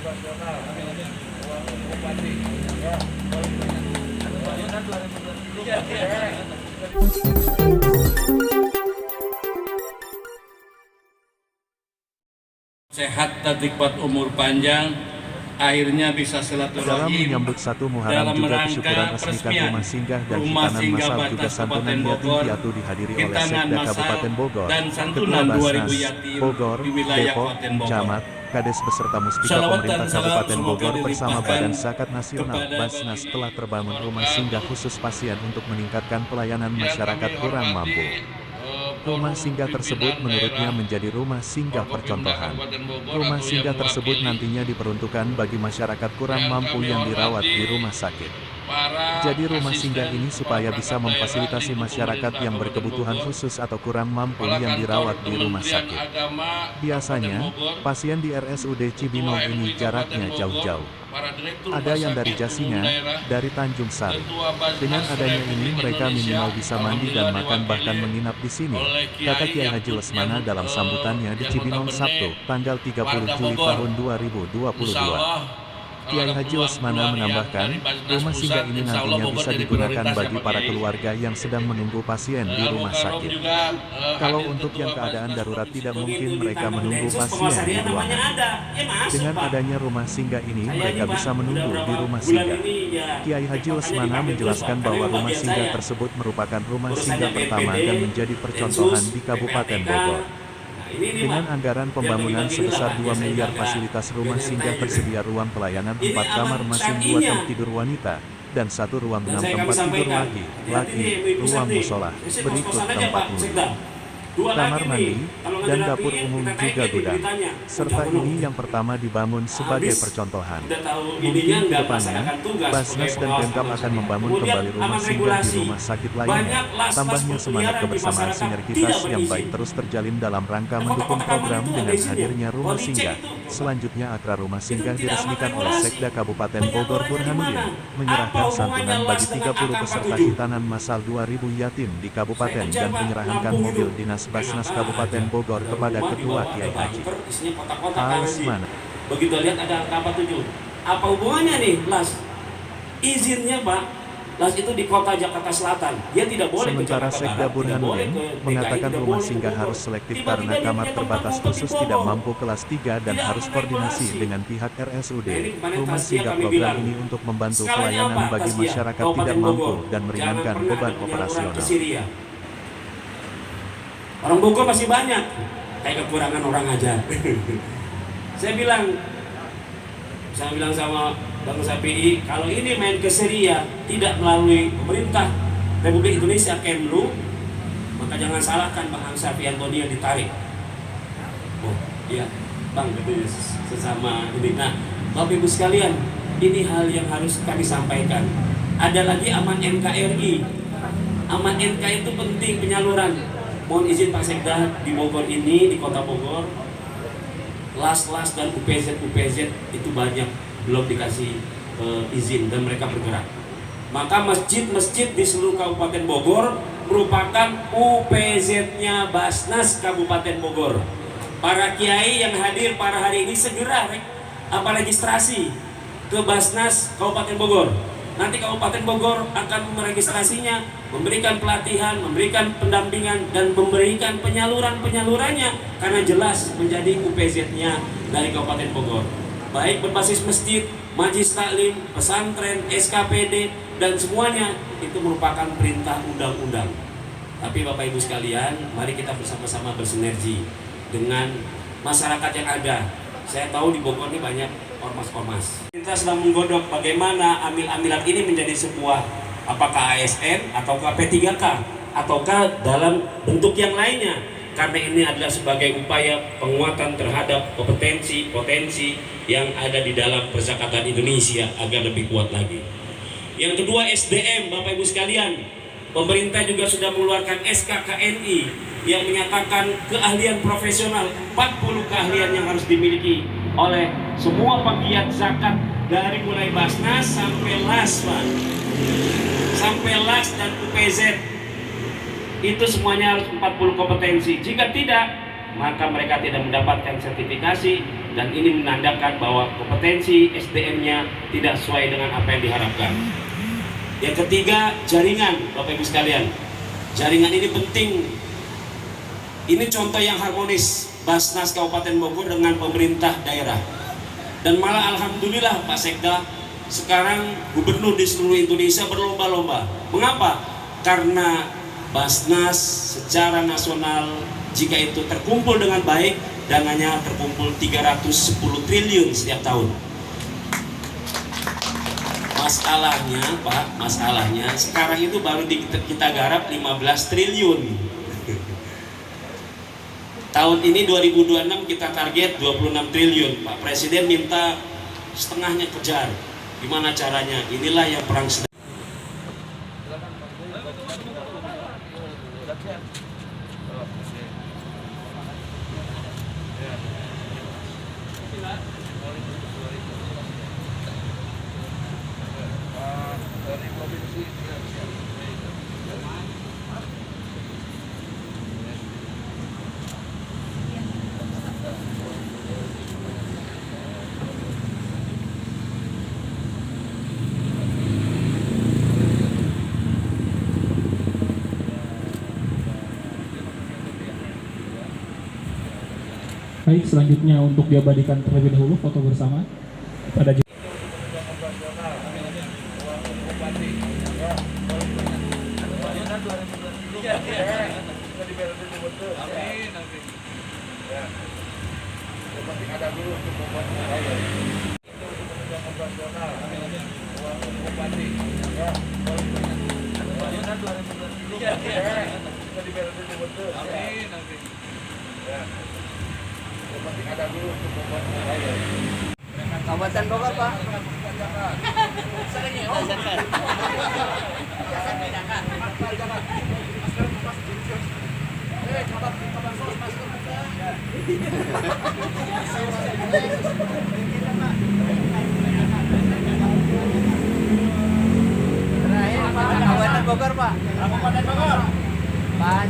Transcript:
Sehat dan nikmat umur panjang, akhirnya bisa silaturahim. Dalam menyambut 1 Muharram juga kesyukuran resmikan rumah singgah dan hitanan masal juga santunan yatim piatu dihadiri oleh Sekda Kabupaten Bogor, Ketua Basnas, Bogor, Depok, Camat, Kades beserta Muspika Pemerintah Kabupaten Bogor bersama Badan Zakat Nasional Basnas telah terbangun rumah singgah khusus pasien untuk meningkatkan pelayanan masyarakat kurang mampu. Rumah singgah tersebut menurutnya menjadi rumah singgah percontohan. Rumah singgah tersebut nantinya diperuntukkan bagi masyarakat kurang mampu yang dirawat di rumah sakit. Jadi rumah singgah ini supaya bisa memfasilitasi masyarakat yang berkebutuhan khusus atau kurang mampu yang dirawat di rumah sakit. Biasanya, pasien di RSUD Cibinong ini jaraknya jauh-jauh. Ada yang dari Jasinga, dari Tanjung Sari. Dengan adanya ini mereka minimal bisa mandi dan makan bahkan menginap di sini, kata Kiai Haji Lesmana dalam sambutannya di Cibinong Sabtu, tanggal 30 Juli tahun 2022. Kiai Haji Lesmana menambahkan, rumah singgah ini nantinya bisa digunakan bagi para keluarga yang sedang menunggu pasien di rumah sakit. Kalau untuk yang keadaan darurat tidak mungkin mereka menunggu pasien di ruangan. Dengan adanya rumah singgah ini mereka bisa menunggu di rumah singgah. Kiai Haji Lesmana menjelaskan bahwa rumah singgah tersebut merupakan rumah singgah pertama dan menjadi percontohan di Kabupaten Bogor. Dengan anggaran pembangunan sebesar 2 miliar fasilitas rumah singgah tersedia ruang pelayanan 4 kamar masing 2 tempat tidur wanita, dan 1 ruang 6 tempat tidur laki, ruang musola, berikut tempat wudhu, kamar mandi, dan dapur umum juga gudang. Serta ini yang pertama dibangun sebagai percontohan. Mungkin ke depannya, Basnas dan Pemkab akan membangun kembali rumah singgah di rumah sakit lainnya. Tambahnya semangat kebersamaan sinergitas yang baik terus terjalin dalam rangka mendukung program dengan hadirnya rumah singgah. Selanjutnya akra rumah singgah diresmikan oleh Sekda Kabupaten Bogor Burhanuddin, menyerahkan santunan bagi 30 peserta hitanan masal 2.000 yatim di kabupaten dan menyerahkan mobil dinas Basnas Kabupaten Bogor kepada Ketua Kiai Haji Lesmana. Begitu lihat ada angka 47, apa hubungannya nih Las? Izinnya Pak, Las itu di kota Jakarta Selatan, dia tidak boleh. Sementara Sekda Burhanuddin mengatakan rumah singgah harus selektif karena kamar terbatas khusus tidak mampu kelas 3 dan harus koordinasi dengan pihak RSUD. Rumah singgah program ini untuk membantu pelayanan bagi masyarakat tidak mampu dan meringankan beban operasional. Orang Bogor masih banyak, kayak kekurangan orang ajar. Saya bilang sama Bang Sapi, kalau ini main ke Syria tidak melalui pemerintah Republik Indonesia Kemlu, maka jangan salahkan Bang Sapi Antoni yang ditarik. Oh iya, Bang, itu sesama ini. Nah, Bapak Ibu sekalian, ini hal yang harus kami sampaikan. Ada lagi aman NKRI. Aman NK itu penting penyaluran. Mohon izin Pak Sekda, di Bogor ini, di kota Bogor, las-las dan UPZ itu banyak belum dikasih izin dan mereka bergerak. Maka masjid-masjid di seluruh Kabupaten Bogor merupakan UPZ-nya Basnas Kabupaten Bogor. Para kiai yang hadir pada hari ini segera registrasi ke Basnas Kabupaten Bogor. Nanti Kabupaten Bogor akan meregistrasinya, memberikan pelatihan, memberikan pendampingan, dan memberikan penyalurannya karena jelas menjadi UPZ-nya dari Kabupaten Bogor. Baik berbasis masjid, majlis taklim, pesantren, SKPD, dan semuanya itu merupakan perintah undang-undang. Tapi Bapak Ibu sekalian, mari kita bersama-sama bersinergi dengan masyarakat yang ada. Saya tahu di Bogor ini banyak ormas-ormas. Kita sedang menggodok bagaimana amil-amilan ini menjadi sebuah apakah ASN ataukah P3K ataukah dalam bentuk yang lainnya. Karena ini adalah sebagai upaya penguatan terhadap potensi yang ada di dalam perzakatan Indonesia agar lebih kuat lagi. Yang kedua, SDM, Bapak Ibu sekalian. Pemerintah juga sudah mengeluarkan SKKNI yang menyatakan keahlian profesional, 40 keahlian yang harus dimiliki oleh semua penggiat zakat dari mulai Basnas sampai LAS, Pak. Sampai LAS dan UPZ. Itu semuanya harus 40 kompetensi. Jika tidak, maka mereka tidak mendapatkan sertifikasi dan ini menandakan bahwa kompetensi SDM-nya tidak sesuai dengan apa yang diharapkan. Yang ketiga, jaringan, Bapak Ibu sekalian. Jaringan ini penting. Ini contoh yang harmonis Basnas Kabupaten Bogor dengan pemerintah daerah. Dan malah alhamdulillah Pak Sekda, sekarang gubernur di seluruh Indonesia berlomba-lomba. Mengapa? Karena Basnas secara nasional jika itu terkumpul dengan baik, dananya terkumpul 310 triliun setiap tahun. Masalahnya Pak, masalahnya sekarang itu baru kita garap 15 triliun. Tahun ini 2026 kita target 26 triliun. Pak Presiden minta setengahnya kejar. Gimana caranya? Inilah yang perang sedang. Baik, selanjutnya untuk diabadikan terlebih dahulu foto bersama pada Kabupaten Bogor, Pak. Kabupaten Bogor, Pak. Kabupaten Bogor. Pak,